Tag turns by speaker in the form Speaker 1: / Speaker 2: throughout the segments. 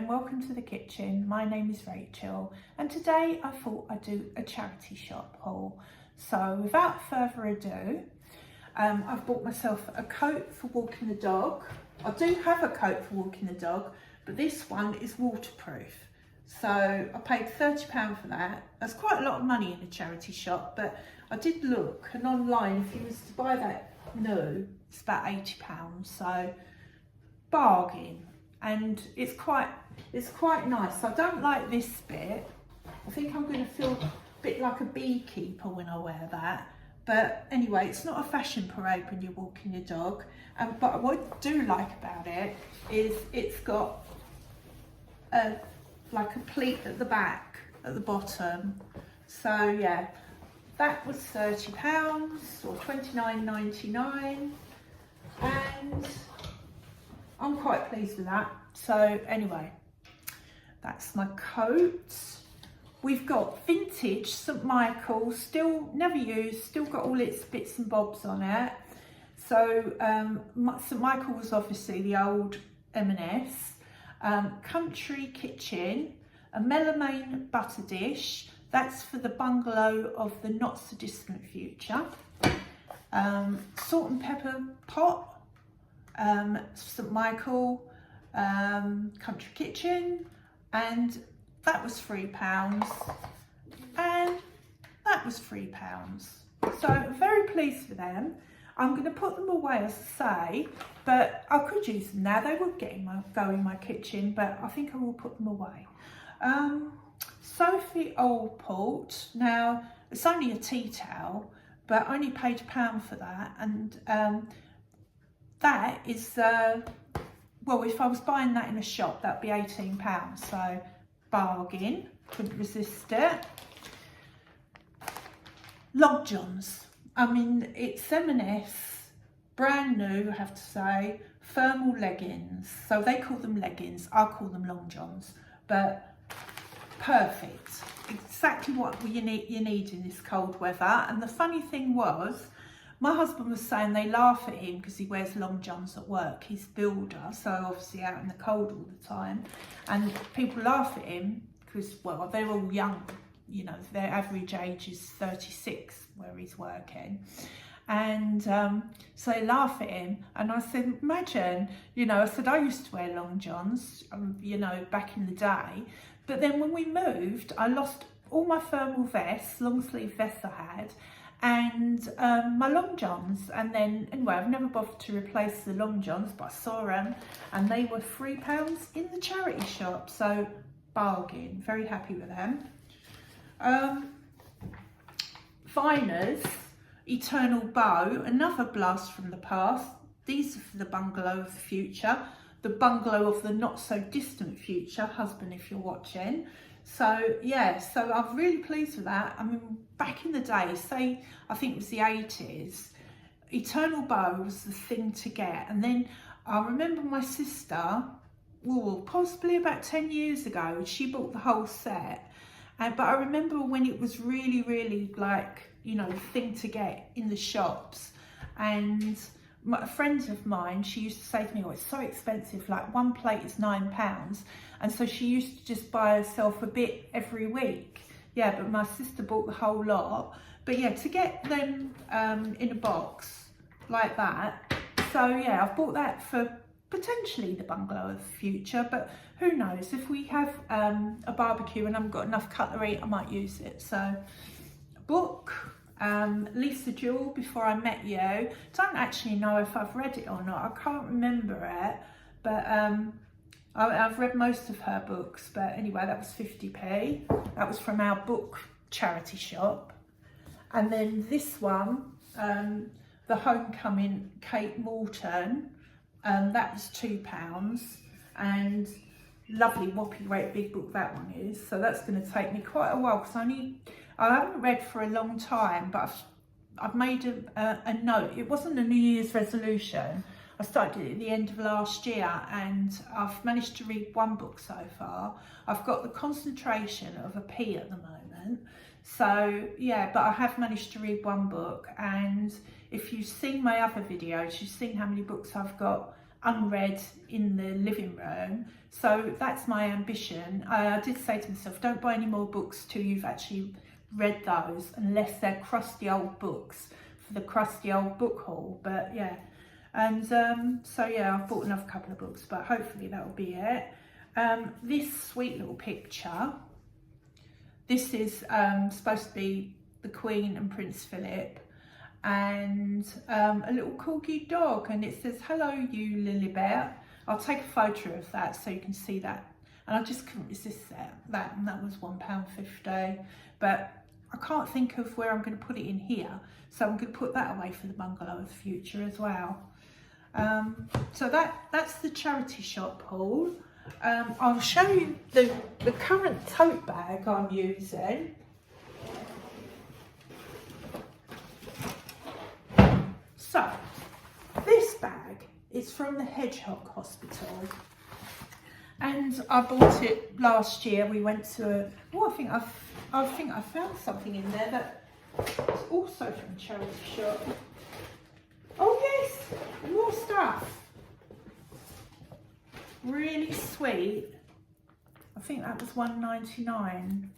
Speaker 1: and welcome to the kitchen. My name is Rachel and today I thought I'd do a charity shop haul. So without further ado, I've bought myself a coat for walking the dog. I do have a coat for walking the dog, but this one is waterproof. So I paid £30 for that. That's quite a lot of money in a charity shop, but I did look, and online if you was to buy that new, it's about £80. So bargain. And it's quite nice. I don't like this bit. I think I'm going to feel a bit like a beekeeper when I wear that. But anyway, it's not a fashion parade when you're walking your dog. But what I do like about it is it's got like a pleat at the back, at the bottom. So yeah, that was £30 or £29.99, and I'm quite pleased with that. So anyway, that's my coat. We've got vintage St Michael's, still never used, still got all its bits and bobs on it. So St Michael was obviously the old M&S. Country kitchen, a melamine butter dish, that's for the bungalow of the not so distant future. Salt and pepper pot, St Michael, country kitchen, and that was £3, and that was £3. So I'm very pleased with them. I'm going to put them away, as I say, but I could use them now. They would go in my kitchen, but I think I will put them away. Sophie Allport, now it's only a tea towel, but I only paid £1 for that, and that is, well, if I was buying that in a shop, that'd be £18, so bargain, couldn't resist it. Long Johns, I mean, it's M&S, brand new, I have to say, thermal leggings. So they call them leggings, I call them Long Johns, but perfect. Exactly what you need in this cold weather. And the funny thing was, my husband was saying they laugh at him because he wears long johns at work. He's a builder, so obviously out in the cold all the time. And people laugh at him because, well, they're all young. You know, their average age is 36 where he's working. And so they laugh at him. And I said, imagine, you know, I said, I used to wear long johns, you know, back in the day. But then when we moved, I lost all my thermal vests, long sleeve vests I had, and my long johns. And then anyway, I've never bothered to replace the long johns, but I saw them and they were £3 in the charity shop, so bargain. Very happy with them. Viners Eternal Bow, another blast from the past. These are for the bungalow of the future, the bungalow of the not so distant future, husband if you're watching. So yeah, so I'm really pleased with that. I mean, back in the day, say I think it was the 80s, Eternal Bow was the thing to get. And then I remember my sister, well, possibly about 10 years ago, she bought the whole set. But I remember when it was really, really like, you know, the thing to get in the shops. And a friend of mine, she used to say to me, oh, it's so expensive, like one plate is £9. And so she used to just buy herself a bit every week. Yeah, but my sister bought the whole lot. But yeah, to get them in a box like that. So yeah, I've bought that for potentially the bungalow of the future, but who knows, if we have a barbecue and I haven't got enough cutlery, I might use it. So book, Lisa Jewell, Before I Met You. Don't actually know if I've read it or not, I can't remember it, but I've read most of her books. But anyway, that was 50p. That was from our book charity shop. And then this one, The Homecoming, Kate Morton, that was £2, and lovely whopping great big book that one is. So that's going to take me quite a while because I haven't read for a long time, but I've made a note. It wasn't a New Year's resolution. I started it at the end of last year, and I've managed to read one book so far. I've got The Concentration of a Pea at the moment. So yeah, but I have managed to read one book, and if you've seen my other videos, you've seen how many books I've got unread in the living room. So that's my ambition. I did say to myself, don't buy any more books till you've actually read those, unless they're crusty old books for the crusty old book haul. But yeah, and so yeah, I've bought another couple of books, but hopefully that'll be it. This sweet little picture, this is supposed to be the Queen and Prince Philip, and a little corgi dog, and it says, hello you Lilibet. I'll take a photo of that so you can see that. And I just couldn't resist that, and that was £1.50. But I can't think of where I'm going to put it in here, so I'm going to put that away for the bungalow of the future as well. So that's the charity shop haul. I'll show you the current tote bag I'm using. So this bag is from the Hedgehog Hospital, and I bought it last year. We went to I think I found something in there that is also from a charity shop. Oh yes, more stuff. Really sweet. I think that was £1.99.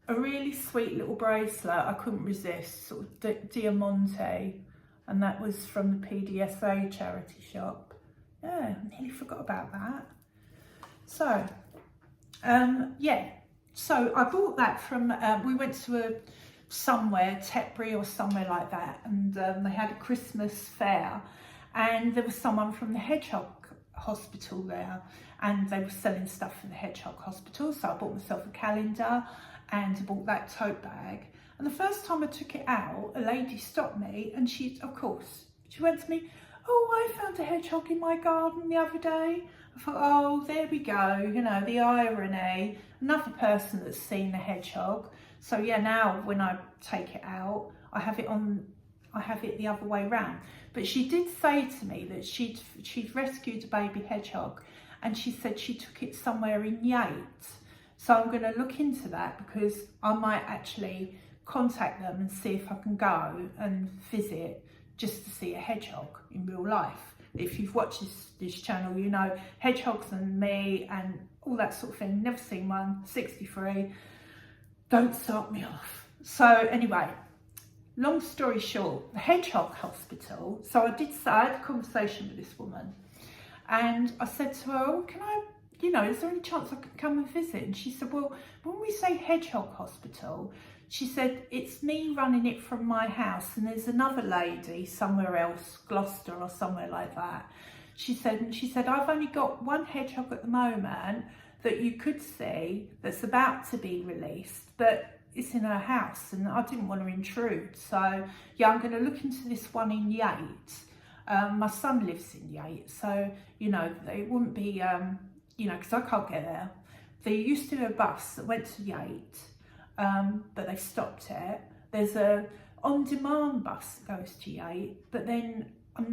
Speaker 1: A really sweet little bracelet. I couldn't resist, sort of Diamante, and that was from the PDSA charity shop. Yeah, I nearly forgot about that. So, yeah. So I bought that from, we went to somewhere, Tetbury or somewhere like that, and they had a Christmas fair, and there was someone from the Hedgehog Hospital there, and they were selling stuff for the Hedgehog Hospital. So I bought myself a calendar, and I bought that tote bag. And the first time I took it out, a lady stopped me, and she went to me, oh, I found a hedgehog in my garden the other day. I thought, oh, there we go, you know, the irony. Another person that's seen the hedgehog. So yeah, now when I take it out, I have it the other way round. But she did say to me that she'd rescued a baby hedgehog, and she said she took it somewhere in Yates. So I'm going to look into that, because I might actually contact them and see if I can go and visit just to see a hedgehog in real life. If you've watched this channel, you know hedgehogs and me and all that sort of thing. Never seen one, 63. Don't start me off. So anyway, long story short, the Hedgehog Hospital. So I had a conversation with this woman, and I said to her, oh, can I, you know, is there any chance I could come and visit? And she said, well, when we say Hedgehog Hospital, she said, it's me running it from my house, and there's another lady somewhere else, Gloucester or somewhere like that. She said, I've only got one hedgehog at the moment that you could see that's about to be released, but it's in her house, and I didn't want to intrude. So yeah, I'm going to look into this one in Yates. My son lives in Yates, so, you know, it wouldn't be, you know, because I can't get there. There used to be a bus that went to Yates, but they stopped it. There's a on-demand bus that goes to Yates, but then I've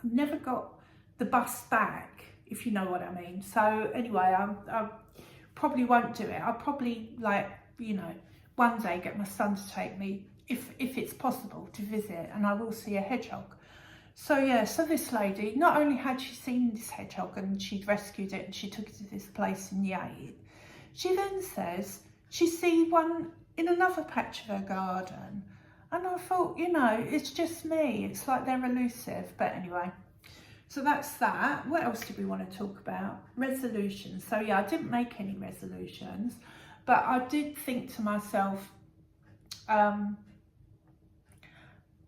Speaker 1: never got the bus back, if you know what I mean. So anyway, I probably won't do it. I'll probably, like, you know, one day get my son to take me, if it's possible, to visit, and I will see a hedgehog. So yeah, so this lady, not only had she seen this hedgehog and she'd rescued it and she took it to this place in Yates, she then says she see one in another patch of her garden. And I thought, you know, it's just me. It's like they're elusive. But anyway, so that's that. What else did we want to talk about? Resolutions. So yeah, I didn't make any resolutions, but I did think to myself,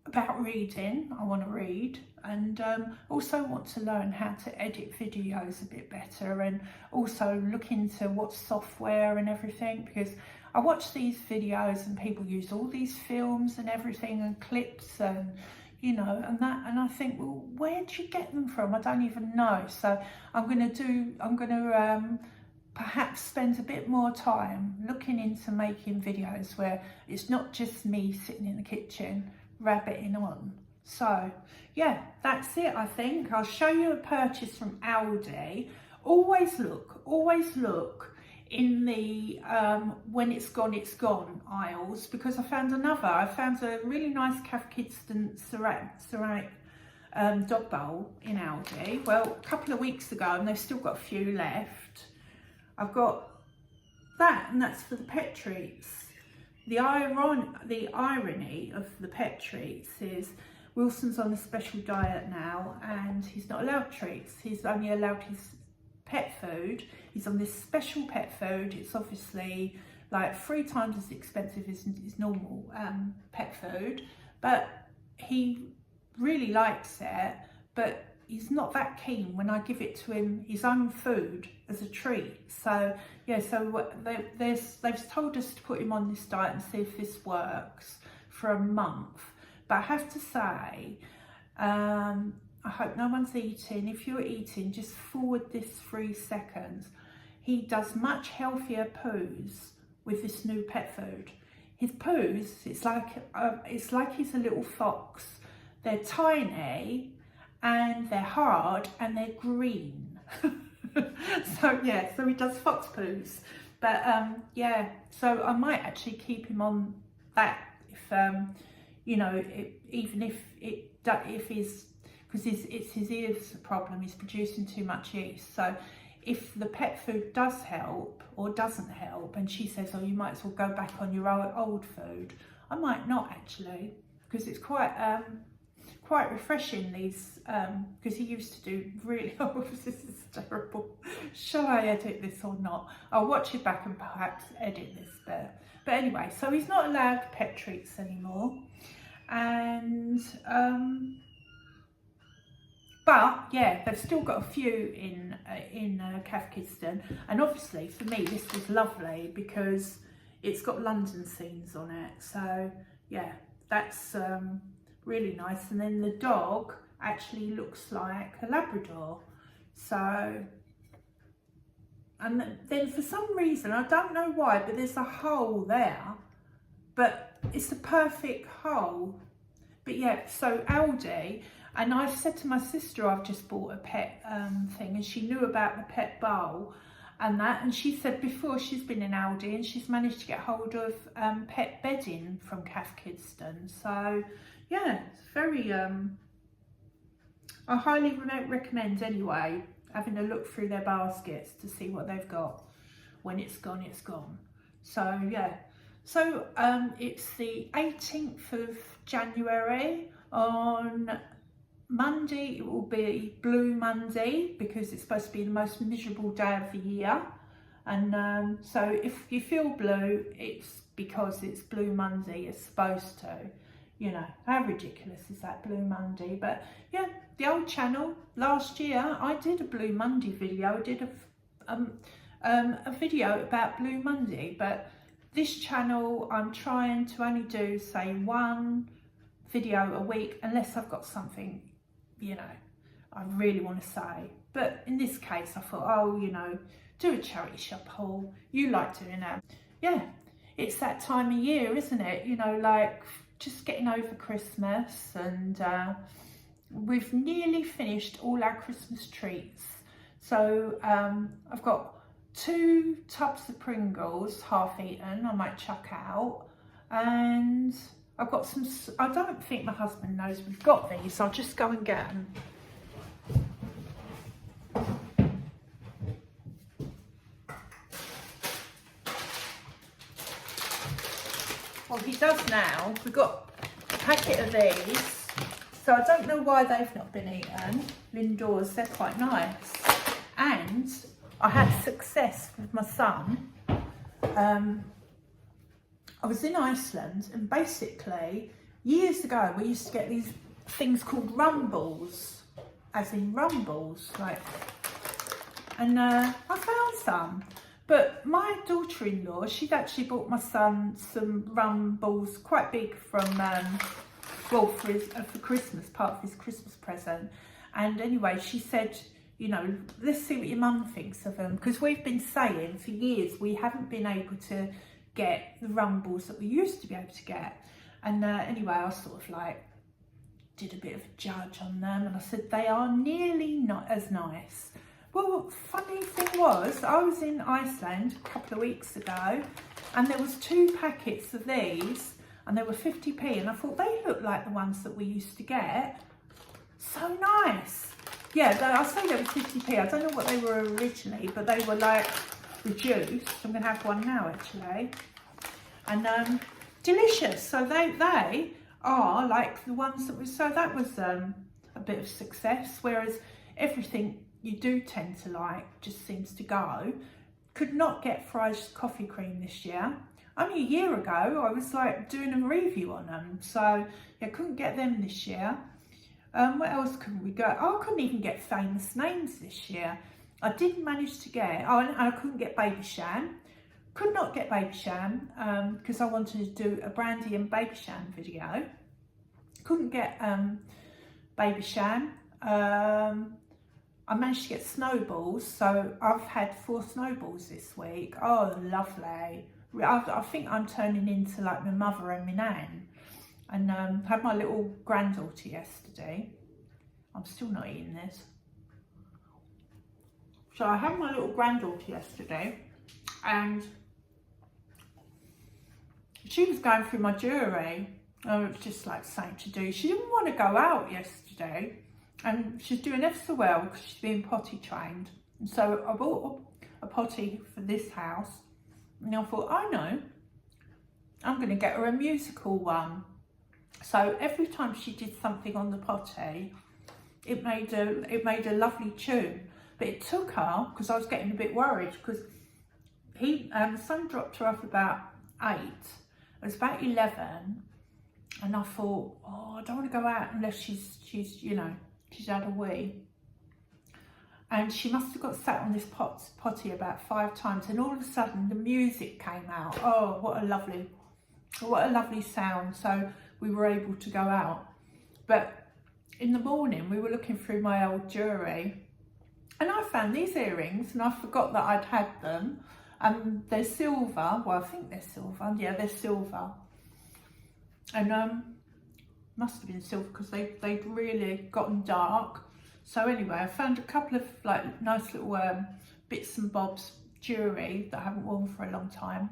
Speaker 1: about reading. I want to read, and also want to learn how to edit videos a bit better, and also look into what software and everything, because I watch these videos and people use all these films and everything and clips and, you know, and that, and I think, well, where do you get them from? I don't even know. So I'm gonna perhaps spend a bit more time looking into making videos where it's not just me sitting in the kitchen rabbiting on. So yeah, that's it. I think I'll show you a purchase from Aldi. Always look in the when it's gone aisles, because I found a really nice Cath Kidston ceramic dog bowl in Aldi. Well, a couple of weeks ago, and they've still got a few left, I've got that, and that's for the pet treats. The irony of the pet treats is Wilson's on a special diet now, and he's not allowed treats. He's only allowed his pet food. He's on this special pet food. It's obviously like 3 times as expensive as his normal pet food, but he really likes it, but he's not that keen when I give it to him his own food as a treat. So yeah, so they've told us to put him on this diet and see if this works for a month. But I have to say, I hope no one's eating. If you're eating, just forward this 3 seconds. He does much healthier poos with this new pet food. His poos, it's like he's a little fox. They're tiny and they're hard and they're green. So yeah, so he does fox poos. But yeah, so I might actually keep him on that if you know, even if he's, because it's his ears problem, he's producing too much yeast. So if the pet food does help or doesn't help, and she says, oh, you might as well go back on your old food, I might not actually, because it's quite refreshing, these, because he used to do really, oh, this is terrible. Shall I edit this or not? I'll watch it back and perhaps edit this bit. But anyway, so he's not allowed pet treats anymore. And, but yeah, they've still got a few in Cath Kidston. And obviously for me, this was lovely because it's got London scenes on it. So yeah, that's really nice. And then the dog actually looks like a Labrador. So, and then for some reason, I don't know why, but there's a hole there, but it's a perfect hole. But yeah, so Aldi, and I've said to my sister, I've just bought a pet thing, and she knew about the pet bowl and that, and she said before she's been in Aldi and she's managed to get hold of pet bedding from Cath Kidston. So yeah, it's very, I highly recommend anyway, having a look through their baskets to see what they've got. When it's gone, it's gone. So yeah, so it's the 18th of January. On Monday, it will be Blue Monday, because it's supposed to be the most miserable day of the year. And so if you feel blue, it's because it's Blue Monday, it's supposed to. You know, how ridiculous is that, Blue Monday? But yeah, the old channel, last year, I did a Blue Monday video. I did a video about Blue Monday, but this channel, I'm trying to only do, say, 1 video a week, unless I've got something, you know, I really want to say. But in this case, I thought, oh, you know, do a charity shop haul. You like doing that. Yeah, it's that time of year, isn't it? You know, like, just getting over Christmas, and we've nearly finished all our Christmas treats. So I've got 2 tubs of Pringles, half eaten, I might chuck out, and I've got some, I don't think my husband knows we've got these, I'll just go and get them. Well, he does now. We've got a packet of these, so I don't know why they've not been eaten. Lindors, they're quite nice. And I had success with my son. I was in Iceland, and basically, years ago, we used to get these things called rumbles, as in rumbles, like, and I found some. But my daughter-in-law, she'd actually bought my son some rumbles, quite big, from, well, for Christmas, part of his Christmas present. And anyway, she said, you know, let's see what your mum thinks of them. Because we've been saying for years we haven't been able to get the rumbles that we used to be able to get. And anyway, I sort of like did a bit of a judge on them, and I said they are nearly not as nice. Well, funny thing was, I was in Iceland a couple of weeks ago, and there was 2 packets of these, and they were 50p, and I thought they look like the ones that we used to get. So nice. Yeah, I say they were 50p. I don't know what they were originally, but they were like reduced. I'm going to have one now actually. And delicious. So they are like the ones that was, so that was a bit of success, whereas everything you do tend to like just seems to go. Could not get Fry's coffee cream this year. Only a year ago I was like doing a review on them, so yeah, couldn't get them this year. What else couldn't we go? Oh, I couldn't even get Famous Names this year. I did manage to get, oh, and I couldn't get Babycham. Could not get Babycham because I wanted to do a Brandy and Babycham video. Couldn't get Babycham. I managed to get Snowballs, so I've had 4 Snowballs this week. Oh, lovely. I think I'm turning into like my mother and my nan. And had my little granddaughter yesterday. I'm still not eating this. So I had my little granddaughter yesterday and she was going through my jewellery. Oh, it was just like something to do. She didn't want to go out yesterday and she's doing ever so well because she's being potty trained. And so I bought a potty for this house and I thought, I know, I'm going to get her a musical one. So every time she did something on the potty, it made a lovely tune. But it took her, because I was getting a bit worried, because the son dropped her off about 8. It was about 11, and I thought, oh, I don't want to go out unless she's you know, she's had a wee. And she must have got sat on this potty about 5 times, and all of a sudden the music came out. Oh, what a lovely sound. So we were able to go out. But in the morning we were looking through my old jewellery and I found these earrings and I forgot that I'd had them. They're silver. Well, I think they're silver. Yeah, they're silver. And must have been silver because they'd really gotten dark. So anyway, I found a couple of like nice little bits and bobs jewellery that I haven't worn for a long time.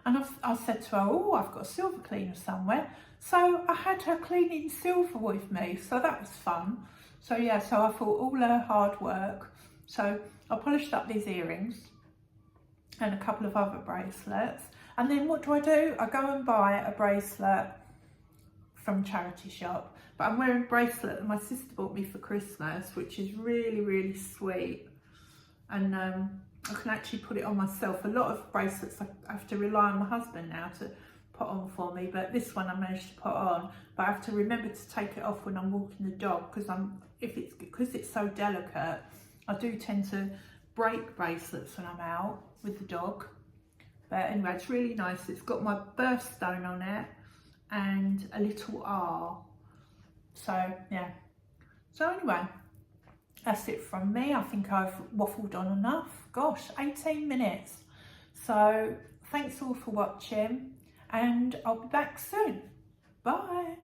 Speaker 1: And I said to her, oh, I've got a silver cleaner somewhere. So I had her cleaning silver with me. So that was fun. So yeah, so I thought all her hard work. So I polished up these earrings and a couple of other bracelets. And then what do? I go and buy a bracelet from charity shop. But I'm wearing a bracelet that my sister bought me for Christmas, which is really, really sweet. And I can actually put it on myself. A lot of bracelets I have to rely on my husband now to put on for me, but this one I managed to put on. But I have to remember to take it off when I'm walking the dog because it's so delicate. I do tend to break bracelets when I'm out with the dog. But anyway, it's really nice. It's got my birthstone on it and a little R. So yeah. So anyway, that's it from me. I think I've waffled on enough. Gosh, 18 minutes. So thanks all for watching and I'll be back soon. Bye.